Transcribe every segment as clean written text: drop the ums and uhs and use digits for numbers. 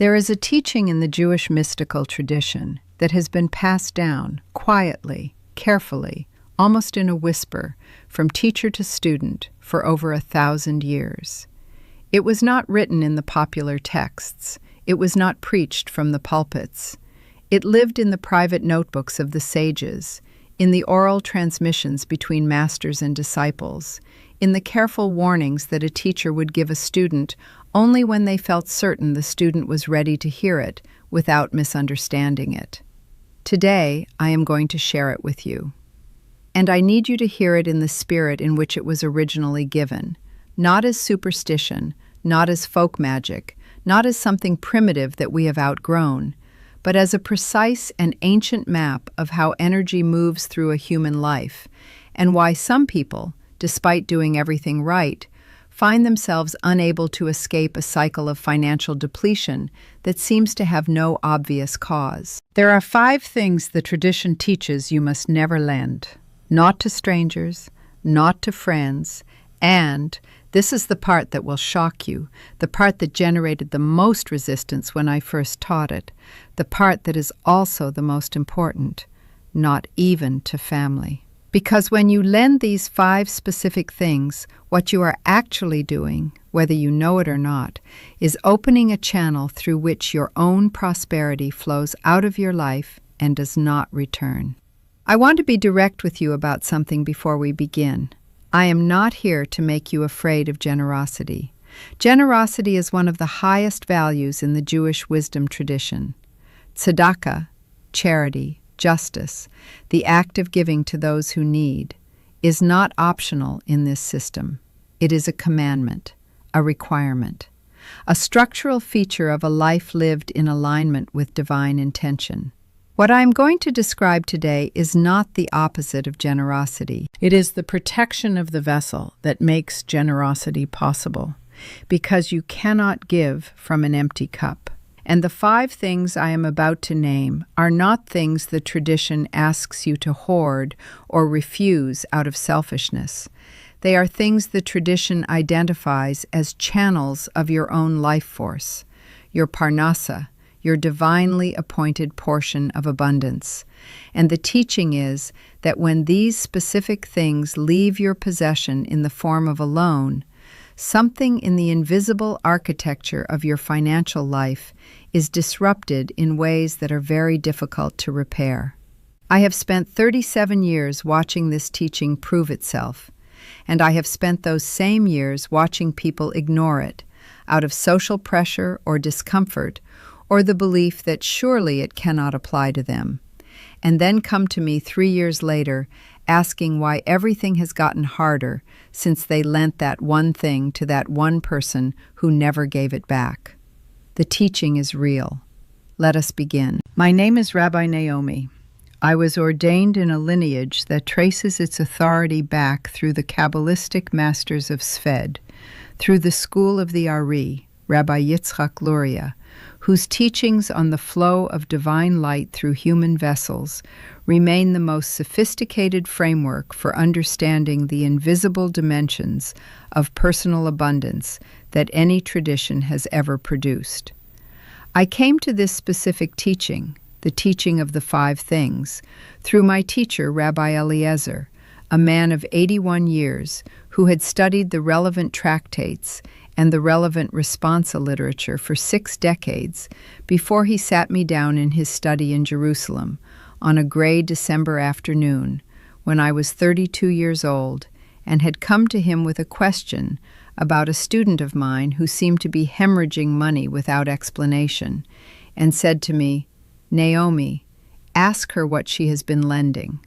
There is a teaching in the Jewish mystical tradition that has been passed down quietly, carefully, almost in a whisper, from teacher to student for over 1,000 years. It was not written in the popular texts. It was not preached from the pulpits. It lived in the private notebooks of the sages, in the oral transmissions between masters and disciples, in the careful warnings that a teacher would give a student only when they felt certain the student was ready to hear it without misunderstanding it. Today, I am going to share it with you. And I need you to hear it in the spirit in which it was originally given, not as superstition, not as folk magic, not as something primitive that we have outgrown, but as a precise and ancient map of how energy moves through a human life, and why some people, despite doing everything right, find themselves unable to escape a cycle of financial depletion that seems to have no obvious cause. There are 5 things the tradition teaches you must never lend. Not to strangers, not to friends, and this is the part that will shock you, the part that generated the most resistance when I first taught it, the part that is also the most important, not even to family. Because when you lend these 5 specific things, what you are actually doing, whether you know it or not, is opening a channel through which your own prosperity flows out of your life and does not return. I want to be direct with you about something before we begin. I am not here to make you afraid of generosity. Generosity is one of the highest values in the Jewish wisdom tradition. Tzedakah, charity, justice, the act of giving to those who need, is not optional in this system. It is a commandment, a requirement, a structural feature of a life lived in alignment with divine intention. What I am going to describe today is not the opposite of generosity. It is the protection of the vessel that makes generosity possible, because you cannot give from an empty cup. And the 5 things I am about to name are not things the tradition asks you to hoard or refuse out of selfishness. They are things the tradition identifies as channels of your own life force, your parnasa, your divinely appointed portion of abundance. And the teaching is that when these specific things leave your possession in the form of a loan, something in the invisible architecture of your financial life is disrupted in ways that are very difficult to repair. I have spent 37 years watching this teaching prove itself, and I have spent those same years watching people ignore it out of social pressure or discomfort, or the belief that surely it cannot apply to them, and then come to me 3 years later asking why everything has gotten harder since they lent that one thing to that one person who never gave it back. The teaching is real. Let us begin. My name is Rabbi Naomi. I was ordained in a lineage that traces its authority back through the Kabbalistic masters of Sfed, through the school of the Ari, Rabbi Yitzchak Luria, whose teachings on the flow of divine light through human vessels remain the most sophisticated framework for understanding the invisible dimensions of personal abundance that any tradition has ever produced. I came to this specific teaching, the teaching of the 5 things, through my teacher, Rabbi Eliezer, a man of 81 years who had studied the relevant tractates and the relevant responsa literature for 6 decades before he sat me down in his study in Jerusalem on a gray December afternoon when I was 32 years old and had come to him with a question about a student of mine who seemed to be hemorrhaging money without explanation, and said to me, "Naomi, ask her what she has been lending."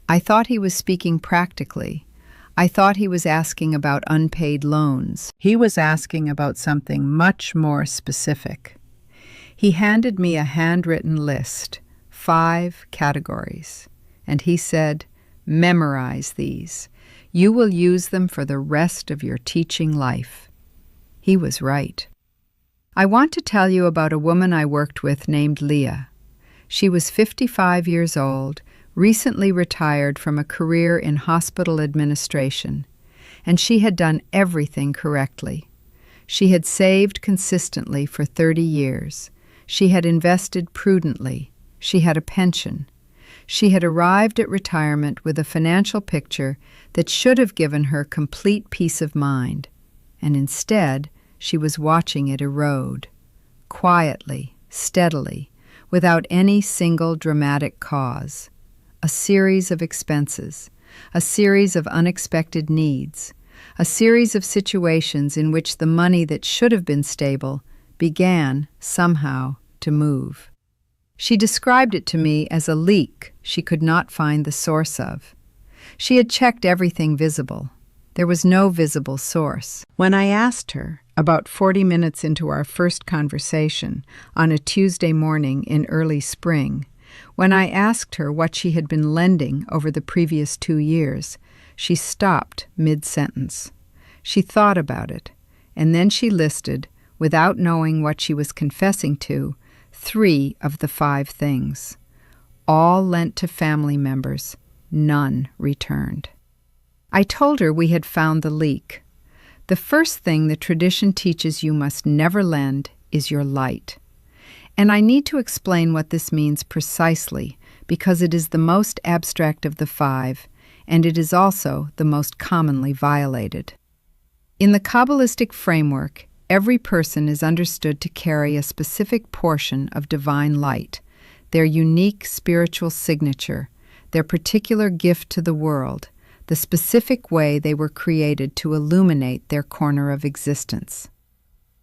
I thought he was speaking practically. I thought he was asking about unpaid loans. He was asking about something much more specific. He handed me a handwritten list, 5 categories, and he said, "Memorize these. You will use them for the rest of your teaching life." He was right. I want to tell you about a woman I worked with named Leah. She was 55 years old, recently retired from a career in hospital administration, and she had done everything correctly. She had saved consistently for 30 years. She had invested prudently. She had a pension. She had arrived at retirement with a financial picture that should have given her complete peace of mind. And instead, she was watching it erode. Quietly, steadily, without any single dramatic cause. A series of expenses, a series of unexpected needs, a series of situations in which the money that should have been stable began, somehow, to move. She described it to me as a leak she could not find the source of. She had checked everything visible. There was no visible source. When I asked her, about 40 minutes into our first conversation, on a Tuesday morning in early spring, when I asked her what she had been lending over the previous 2 years, she stopped mid-sentence. She thought about it, and then she listed, without knowing what she was confessing to, 3 of the 5 things. All lent to family members, none returned. I told her we had found the leak. The first thing the tradition teaches you must never lend is your light. And I need to explain what this means precisely, because it is the most abstract of the 5, and it is also the most commonly violated. In the Kabbalistic framework, every person is understood to carry a specific portion of divine light, their unique spiritual signature, their particular gift to the world, the specific way they were created to illuminate their corner of existence.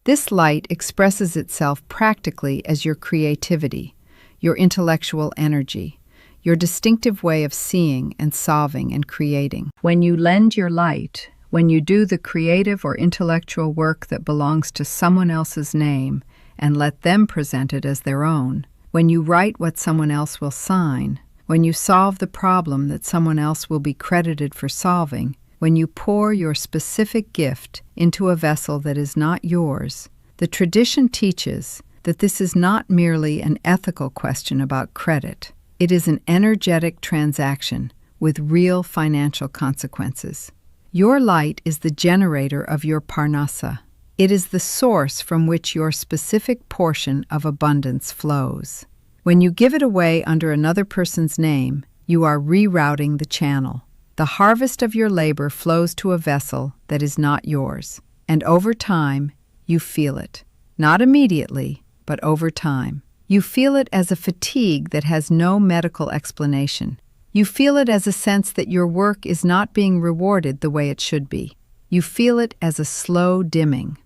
This light expresses itself practically as your creativity, your intellectual energy, your distinctive way of seeing and solving and creating. When you lend your light, when you do the creative or intellectual work that belongs to someone else's name and let them present it as their own, when you write what someone else will sign, when you solve the problem that someone else will be credited for solving, when you pour your specific gift into a vessel that is not yours, the tradition teaches that this is not merely an ethical question about credit. It is an energetic transaction with real financial consequences. Your light is the generator of your parnasa. It is the source from which your specific portion of abundance flows. When you give it away under another person's name, you are rerouting the channel. The harvest of your labor flows to a vessel that is not yours, and over time, you feel it. Not immediately, but over time. You feel it as a fatigue that has no medical explanation. You feel it as a sense that your work is not being rewarded the way it should be. You feel it as a slow dimming.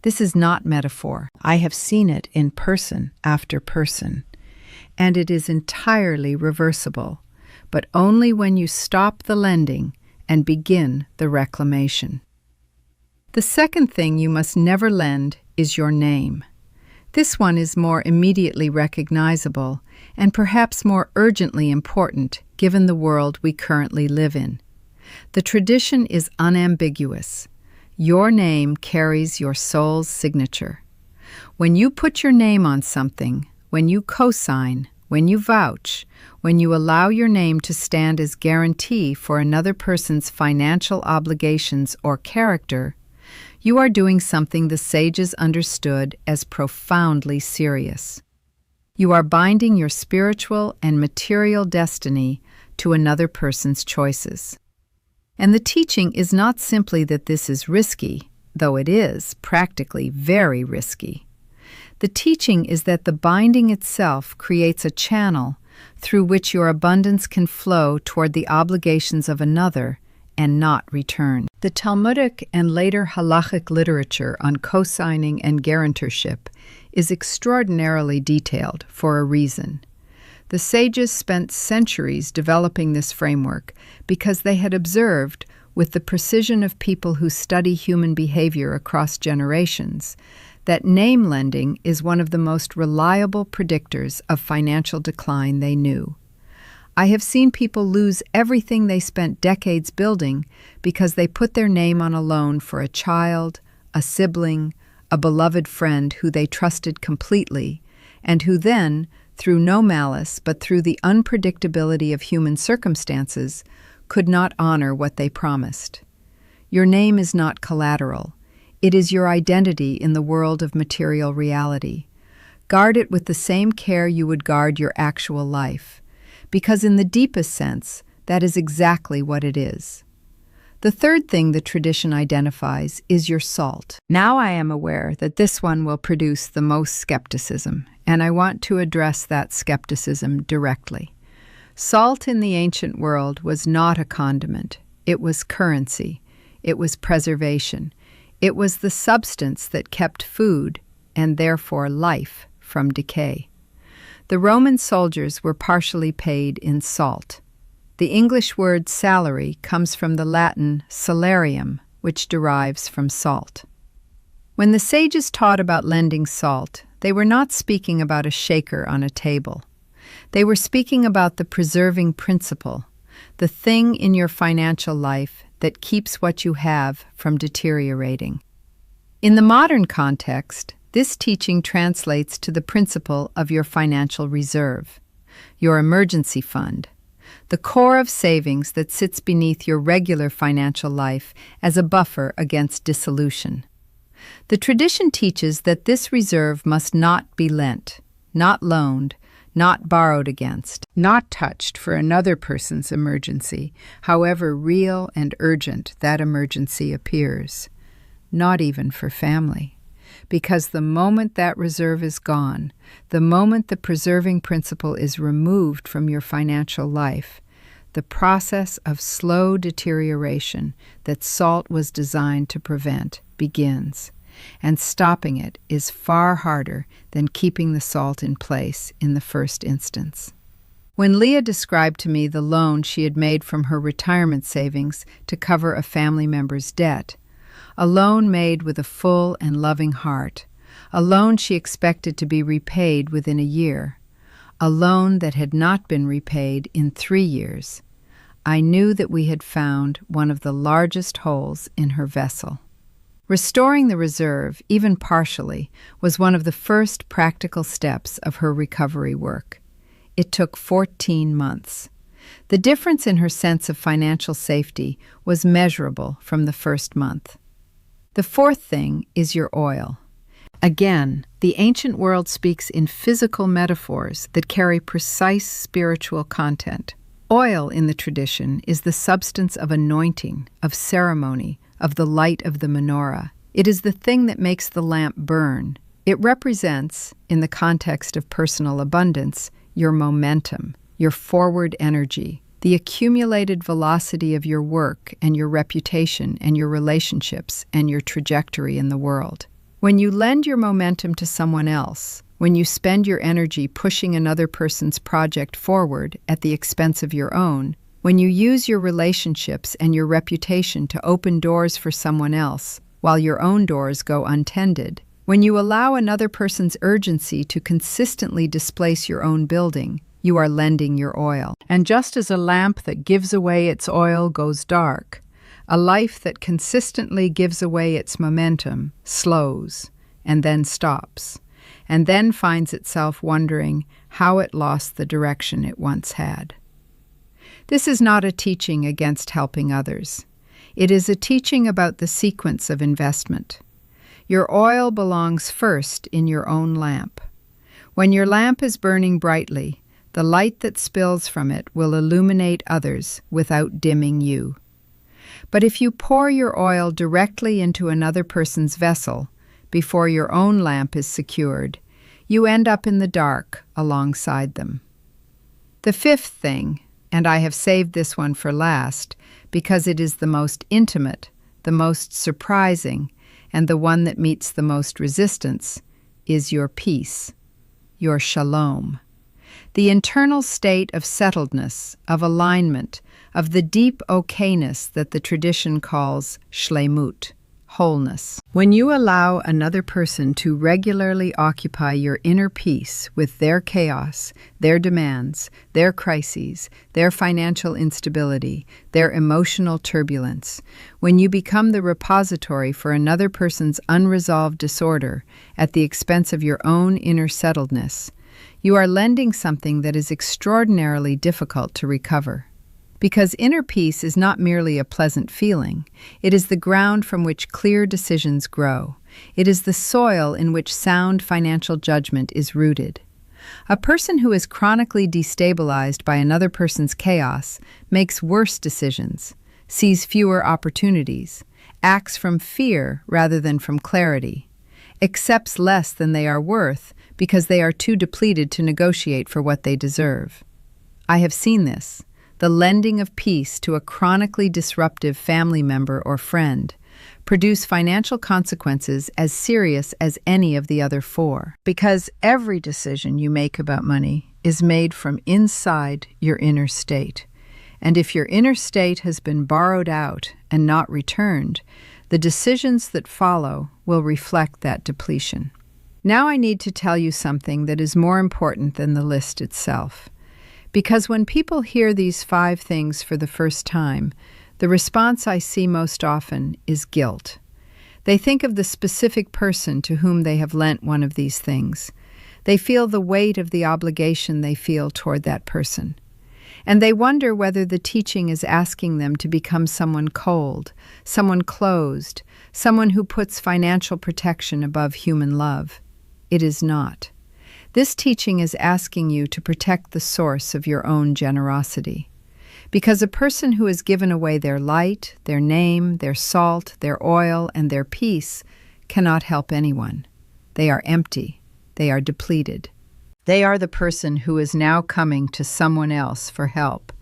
This is not metaphor. I have seen it in person after person. And it is entirely reversible, but only when you stop the lending and begin the reclamation. The second thing you must never lend is your name. This one is more immediately recognizable and perhaps more urgently important given the world we currently live in. The tradition is unambiguous. Your name carries your soul's signature. When you put your name on something, when you co-sign, when you vouch, when you allow your name to stand as guarantee for another person's financial obligations or character, you are doing something the sages understood as profoundly serious. You are binding your spiritual and material destiny to another person's choices. And the teaching is not simply that this is risky, though it is practically very risky. The teaching is that the binding itself creates a channel through which your abundance can flow toward the obligations of another and not return. The Talmudic and later halachic literature on co-signing and guarantorship is extraordinarily detailed for a reason. The sages spent centuries developing this framework because they had observed, with the precision of people who study human behavior across generations, that name lending is one of the most reliable predictors of financial decline they knew. I have seen people lose everything they spent decades building because they put their name on a loan for a child, a sibling, a beloved friend who they trusted completely, and who then, through no malice but through the unpredictability of human circumstances, could not honor what they promised. Your name is not collateral. It is your identity in the world of material reality. Guard it with the same care you would guard your actual life, because in the deepest sense, that is exactly what it is. The third thing the tradition identifies is your salt. Now I am aware that this one will produce the most skepticism, and I want to address that skepticism directly. Salt in the ancient world was not a condiment. It was currency. It was preservation. It was the substance that kept food, and therefore life, from decay. The Roman soldiers were partially paid in salt. The English word salary comes from the Latin salarium, which derives from salt. When the sages taught about lending salt, they were not speaking about a shaker on a table. They were speaking about the preserving principle, the thing in your financial life that keeps what you have from deteriorating. In the modern context, this teaching translates to the principle of your financial reserve, your emergency fund, the core of savings that sits beneath your regular financial life as a buffer against dissolution. The tradition teaches that this reserve must not be lent, not loaned, not borrowed against, not touched for another person's emergency, however real and urgent that emergency appears, not even for family. Because the moment that reserve is gone, the moment the preserving principle is removed from your financial life, the process of slow deterioration that salt was designed to prevent begins, and stopping it is far harder than keeping the salt in place in the first instance. When Leah described to me the loan she had made from her retirement savings to cover a family member's debt, a loan made with a full and loving heart, a loan she expected to be repaid within a year, a loan that had not been repaid in 3 years, I knew that we had found one of the largest holes in her vessel. Restoring the reserve, even partially, was one of the first practical steps of her recovery work. It took 14 months. The difference in her sense of financial safety was measurable from the first month. The fourth thing is your oil. Again, the ancient world speaks in physical metaphors that carry precise spiritual content. Oil in the tradition is the substance of anointing, of ceremony, of the light of the menorah. It is the thing that makes the lamp burn. It represents, in the context of personal abundance, your momentum, your forward energy, the accumulated velocity of your work and your reputation and your relationships and your trajectory in the world. When you lend your momentum to someone else, when you spend your energy pushing another person's project forward at the expense of your own, when you use your relationships and your reputation to open doors for someone else while your own doors go untended, when you allow another person's urgency to consistently displace your own building, you are lending your oil. And just as a lamp that gives away its oil goes dark, a life that consistently gives away its momentum slows and then stops, and then finds itself wondering how it lost the direction it once had. This is not a teaching against helping others. It is a teaching about the sequence of investment. Your oil belongs first in your own lamp. When your lamp is burning brightly, the light that spills from it will illuminate others without dimming you. But if you pour your oil directly into another person's vessel before your own lamp is secured, you end up in the dark alongside them. The fifth thing, and I have saved this one for last because it is the most intimate, the most surprising, and the one that meets the most resistance, is your peace, your shalom. The internal state of settledness, of alignment, of the deep okayness that the tradition calls shlemut, wholeness. When you allow another person to regularly occupy your inner peace with their chaos, their demands, their crises, their financial instability, their emotional turbulence, when you become the repository for another person's unresolved disorder at the expense of your own inner settledness, you are lending something that is extraordinarily difficult to recover. Because inner peace is not merely a pleasant feeling, it is the ground from which clear decisions grow. It is the soil in which sound financial judgment is rooted. A person who is chronically destabilized by another person's chaos makes worse decisions, sees fewer opportunities, acts from fear rather than from clarity, accepts less than they are worth because they are too depleted to negotiate for what they deserve. I have seen this, the lending of peace to a chronically disruptive family member or friend, produce financial consequences as serious as any of the other four. Because every decision you make about money is made from inside your inner state. And if your inner state has been borrowed out and not returned, the decisions that follow will reflect that depletion. Now I need to tell you something that is more important than the list itself. Because when people hear these 5 things for the first time, the response I see most often is guilt. They think of the specific person to whom they have lent one of these things. They feel the weight of the obligation they feel toward that person. And they wonder whether the teaching is asking them to become someone cold, someone closed, someone who puts financial protection above human love. It is not. This teaching is asking you to protect the source of your own generosity. Because a person who has given away their light, their name, their salt, their oil, and their peace cannot help anyone. They are empty. They are depleted. They are the person who is now coming to someone else for help,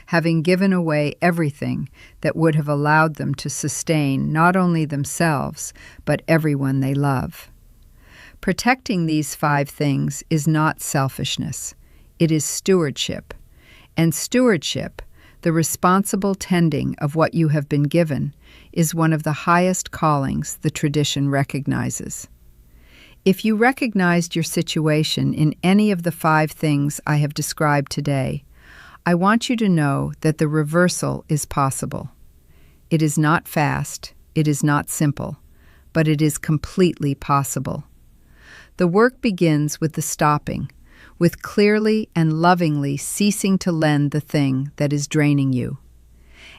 having given away everything that would have allowed them to sustain not only themselves, but everyone they love. Protecting these 5 things is not selfishness. It is stewardship. And stewardship, the responsible tending of what you have been given, is one of the highest callings the tradition recognizes. If you recognized your situation in any of the 5 things I have described today, I want you to know that the reversal is possible. It is not fast, it is not simple, but it is completely possible. The work begins with the stopping, with clearly and lovingly ceasing to lend the thing that is draining you.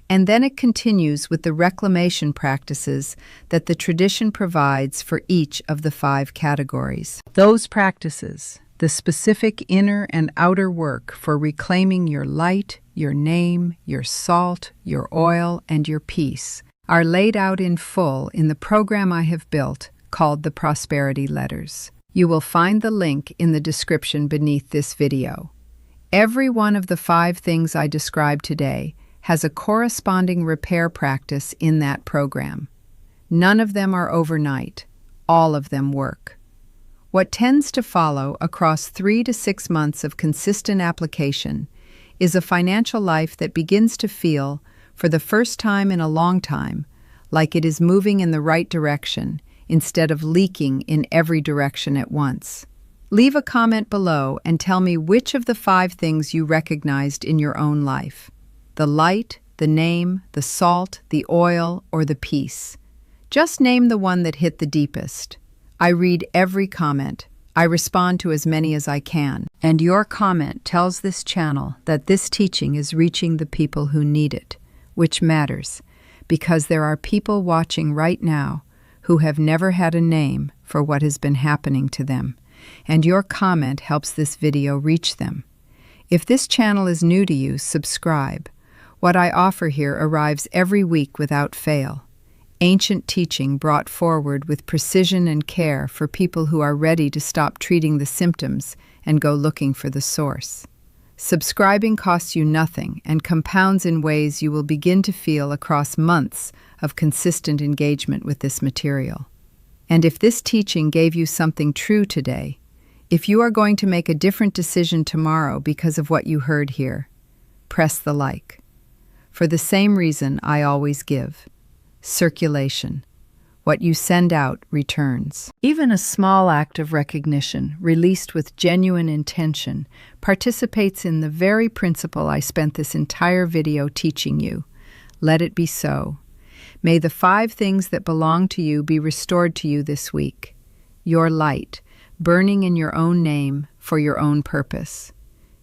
And then it continues with the reclamation practices that the tradition provides for each of the 5 categories. Those practices, the specific inner and outer work for reclaiming your light, your name, your salt, your oil, and your peace, are laid out in full in the program I have built called the Prosperity Letters. You will find the link in the description beneath this video. Every one of the 5 things I described today has a corresponding repair practice in that program. None of them are overnight. All of them work. What tends to follow across 3 to 6 months of consistent application is a financial life that begins to feel, for the first time in a long time, like it is moving in the right direction instead of leaking in every direction at once. Leave a comment below and tell me which of the 5 things you recognized in your own life: the light, the name, the salt, the oil, or the peace. Just name the one that hit the deepest. I read every comment. I respond to as many as I can. And your comment tells this channel that this teaching is reaching the people who need it, which matters, because there are people watching right now who have never had a name for what has been happening to them, and your comment helps this video reach them. If this channel is new to you, subscribe. What I offer here arrives every week without fail. Ancient teaching brought forward with precision and care for people who are ready to stop treating the symptoms and go looking for the source. Subscribing costs you nothing and compounds in ways you will begin to feel across months of consistent engagement with this material. And if this teaching gave you something true today, if you are going to make a different decision tomorrow because of what you heard here, press the like. For the same reason I always give: circulation. What you send out returns. Even a small act of recognition, released with genuine intention, participates in the very principle I spent this entire video teaching you. Let it be so. May the 5 things that belong to you be restored to you this week. Your light, burning in your own name for your own purpose.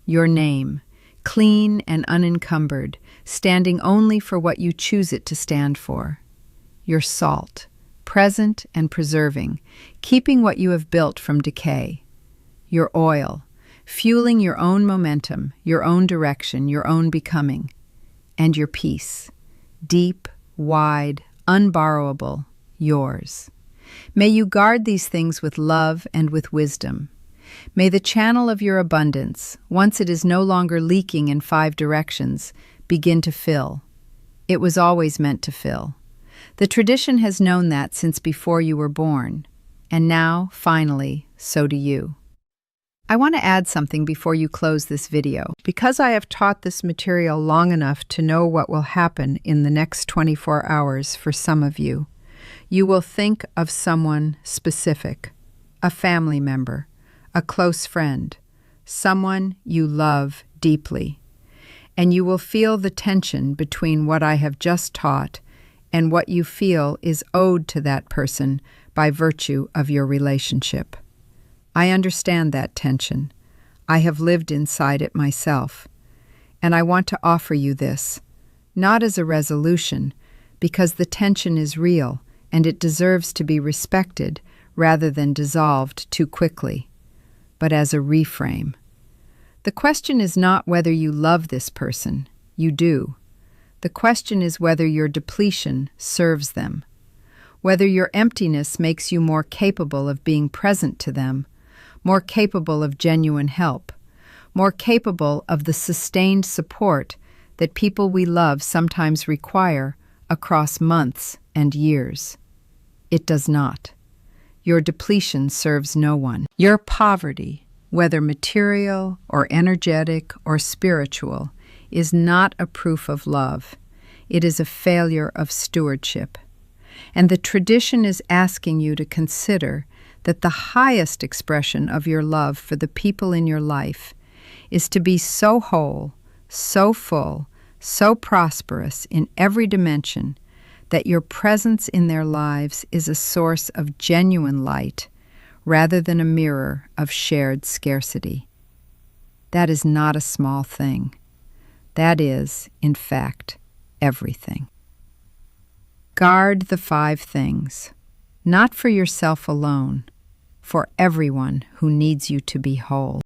Your name, clean and unencumbered, standing only for what you choose it to stand for. Your salt, present and preserving, keeping what you have built from decay. Your oil, fueling your own momentum, your own direction, your own becoming. And your peace, deep, wide, unborrowable, yours. May you guard these things with love and with wisdom. May the channel of your abundance, once it is no longer leaking in 5 directions, begin to fill. It was always meant to fill. The tradition has known that since before you were born, and now, finally, so do you. I want to add something before you close this video. Because I have taught this material long enough to know what will happen in the next 24 hours for some of you, you will think of someone specific, a family member, a close friend, someone you love deeply, and you will feel the tension between what I have just taught and what you feel is owed to that person by virtue of your relationship. I understand that tension. I have lived inside it myself, and I want to offer you this, not as a resolution, because the tension is real and it deserves to be respected rather than dissolved too quickly, but as a reframe. The question is not whether you love this person. You do. The question is whether your depletion serves them, whether your emptiness makes you more capable of being present to them, more capable of genuine help, more capable of the sustained support that people we love sometimes require across months and years. It does not. Your depletion serves no one. Your poverty, whether material or energetic or spiritual, is not a proof of love. It is a failure of stewardship. And the tradition is asking you to consider that the highest expression of your love for the people in your life is to be so whole, so full, so prosperous in every dimension that your presence in their lives is a source of genuine light rather than a mirror of shared scarcity. That is not a small thing. That is, in fact, everything. Guard the 5 things, not for yourself alone, for everyone who needs you to be whole.